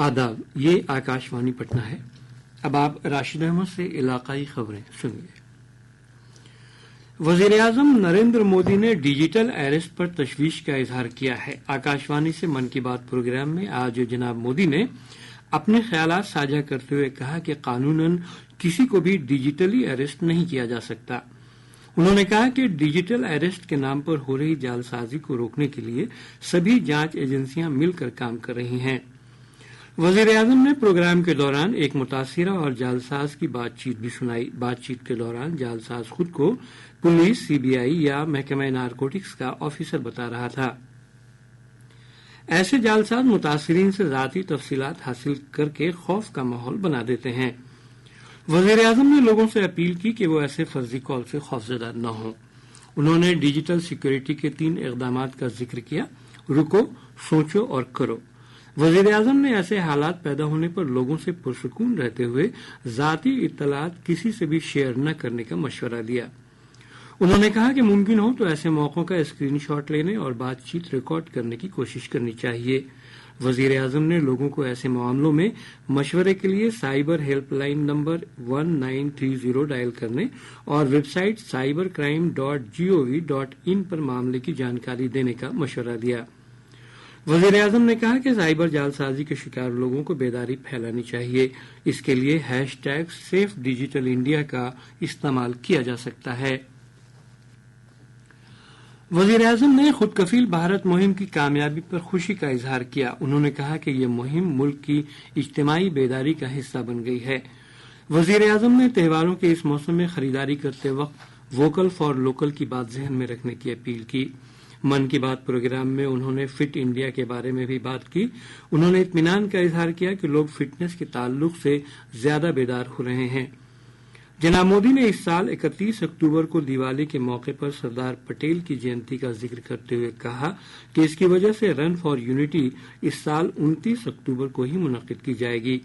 آداب، یہ آکاشوانی پٹنہ ہے۔ اب آپ راشد احمد سے علاقائی خبریں سنیے۔ وزیر اعظم نریندر مودی نے ڈیجیٹل ایرسٹ پر تشویش کا اظہار کیا ہے۔ آکاشوانی سے من کی بات پروگرام میں آج جناب مودی نے اپنے خیالات ساجھا کرتے ہوئے کہا کہ قانوناً کسی کو بھی ڈیجیٹلی ایرسٹ نہیں کیا جا سکتا۔ انہوں نے کہا کہ ڈیجیٹل ایرسٹ کے نام پر ہو رہی جعل سازی کو روکنے کے لیے سبھی جانچ ایجنسیاں مل کر کام کر رہی ہیں۔ وزیر اعظم نے پروگرام کے دوران ایک متاثرہ اور جعل ساز کی بات چیت بھی سنائی۔ بات چیت کے دوران جعل ساز خود کو پولیس، CBI یا محکمہ نارکوٹکس کا آفیسر بتا رہا تھا۔ ایسے جعل ساز متاثرین سے ذاتی تفصیلات حاصل کر کے خوف کا ماحول بنا دیتے ہیں۔ وزیر اعظم نے لوگوں سے اپیل کی کہ وہ ایسے فرضی کال سے خوفزدہ نہ ہوں۔ انہوں نے ڈیجیٹل سیکورٹی کے 3 اقدامات کا ذکر کیا: رکو، سوچو اور کرو۔ وزیر اعظم نے ایسے حالات پیدا ہونے پر لوگوں سے پرسکون رہتے ہوئے ذاتی اطلاعات کسی سے بھی شیئر نہ کرنے کا مشورہ دیا۔ انہوں نے کہا کہ ممکن ہو تو ایسے موقعوں کا اسکرین شاٹ لینے اور بات چیت ریکارڈ کرنے کی کوشش کرنی چاہیے۔ وزیر اعظم نے لوگوں کو ایسے معاملوں میں مشورے کے لیے cyber help line number 1930 dial کرنے اور ویب سائٹ cybercrime.gov.in پر معاملے کی جانکاری دینے کا مشورہ دیا۔ وزیر اعظم نے کہا کہ سائبر جعل سازی کے شکار لوگوں کو بیداری پھیلانی چاہیے۔ اس کے لیے #سیف ڈیجیٹل انڈیا کا استعمال کیا جا سکتا ہے۔ وزیر اعظم نے خود کفیل بھارت مہم کی کامیابی پر خوشی کا اظہار کیا۔ انہوں نے کہا کہ یہ مہم ملک کی اجتماعی بیداری کا حصہ بن گئی ہے۔ وزیر اعظم نے تہواروں کے اس موسم میں خریداری کرتے وقت ووکل فار لوکل کی بات ذہن میں رکھنے کی اپیل کی۔ من کی بات پروگرام میں انہوں نے فٹ انڈیا کے بارے میں بھی بات کی۔ انہوں نے اطمینان کا اظہار کیا کہ لوگ فٹنس کے تعلق سے زیادہ بیدار ہو رہے ہیں۔ جناب مودی نے اس سال 31 اکتوبر کو دیوالی کے موقع پر سردار پٹیل کی جینتی کا ذکر کرتے ہوئے کہا کہ اس کی وجہ سے رن فار یونٹی اس سال 29 اکتوبر کو ہی منعقد کی جائے گی۔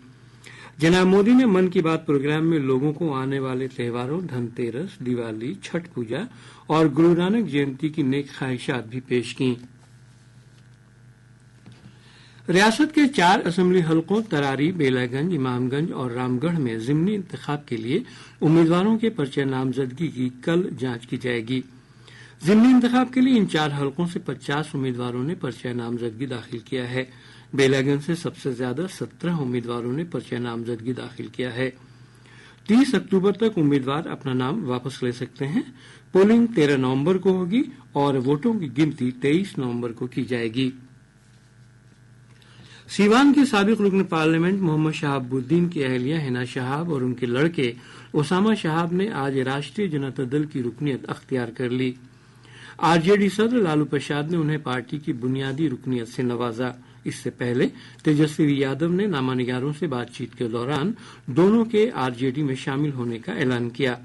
جناب مودی نے من کی بات پروگرام میں لوگوں کو آنے والے تہواروں دھن تیرس، دیوالی، چھٹ پوجا اور گرو نانک جینتی کی نیک خواہشات بھی پیش کیں۔ ریاست کے 4 اسمبلی حلقوں تراری، بیلا گنج، امام گنج اور رام گڑھ میں ضمنی انتخاب کے لیے امیدواروں کے پرچہ نامزدگی کی کل جانچ کی جائے گی۔ ضمنی انتخاب کے لیے ان 4 حلقوں سے 50 امیدواروں نے پرچہ نامزدگی داخل کیا ہے۔ بیلا گنج سے سب سے زیادہ 17 امیدواروں نے پرچہ نامزدگی داخل کیا ہے۔ 30 اکتوبر تک امیدوار اپنا نام واپس لے سکتے ہیں۔ پولنگ 13 نومبر کو ہوگی اور ووٹوں کی گنتی 23 نومبر کو کی جائے گی۔ سیوان کے سابق رکن پارلیمنٹ محمد شہاب الدین کی اہلیہ حنا شہاب اور ان کے لڑکے اسامہ شہاب نے آج راشٹریہ جنتا دل کی رکنیت اختیار کر لی۔ RJD صدر لالو پرساد نے انہیں پارٹی کی بنیادی رکنیت سے نوازا۔ اس سے پہلے تیجسوی یادو نے نامہ نگاروں سے بات چیت کے دوران دونوں کے RJD میں شامل ہونے کا اعلان کیا۔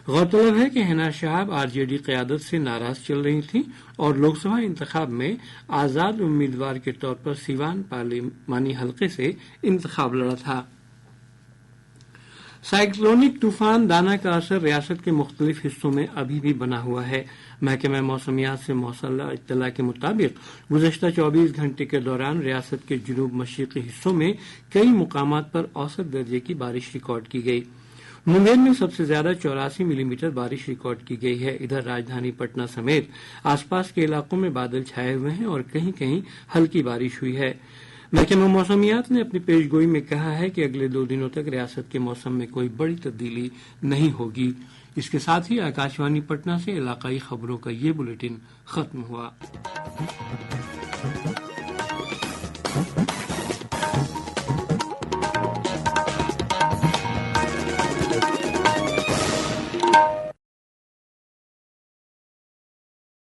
غورطلب ہے کہ حنا شہاب RJD قیادت سے ناراض چل رہی تھیں اور لوک سبھا انتخاب میں آزاد امیدوار کے طور پر سیوان پارلیمانی حلقے سے انتخاب لڑا تھا۔ سائیکلونک طوفان دانا کا اثر ریاست کے مختلف حصوں میں ابھی بھی بنا ہوا ہے۔ محکمہ موسمیات سے موصول اطلاع کے مطابق گزشتہ 24 گھنٹے کے دوران ریاست کے جنوب مشرقی حصوں میں کئی مقامات پر اوسط درجے کی بارش ریکارڈ کی گئی۔ منگیر میں سب سے زیادہ 84 ملی میٹر بارش ریکارڈ کی گئی ہے۔ ادھر راجدھانی پٹنہ سمیت آس پاس کے علاقوں میں بادل چھائے ہوئے ہیں اور کہیں کہیں ہلکی بارش ہوئی ہے۔ محکمہ موسمیات نے اپنی پیش گوئی میں کہا ہے کہ اگلے 2 دنوں تک ریاست کے موسم میں کوئی بڑی تبدیلی نہیں ہوگی۔ اس کے ساتھ ہی آکاشوانی پٹنہ سے علاقائی خبروں کا یہ بلیٹن ختم ہوا۔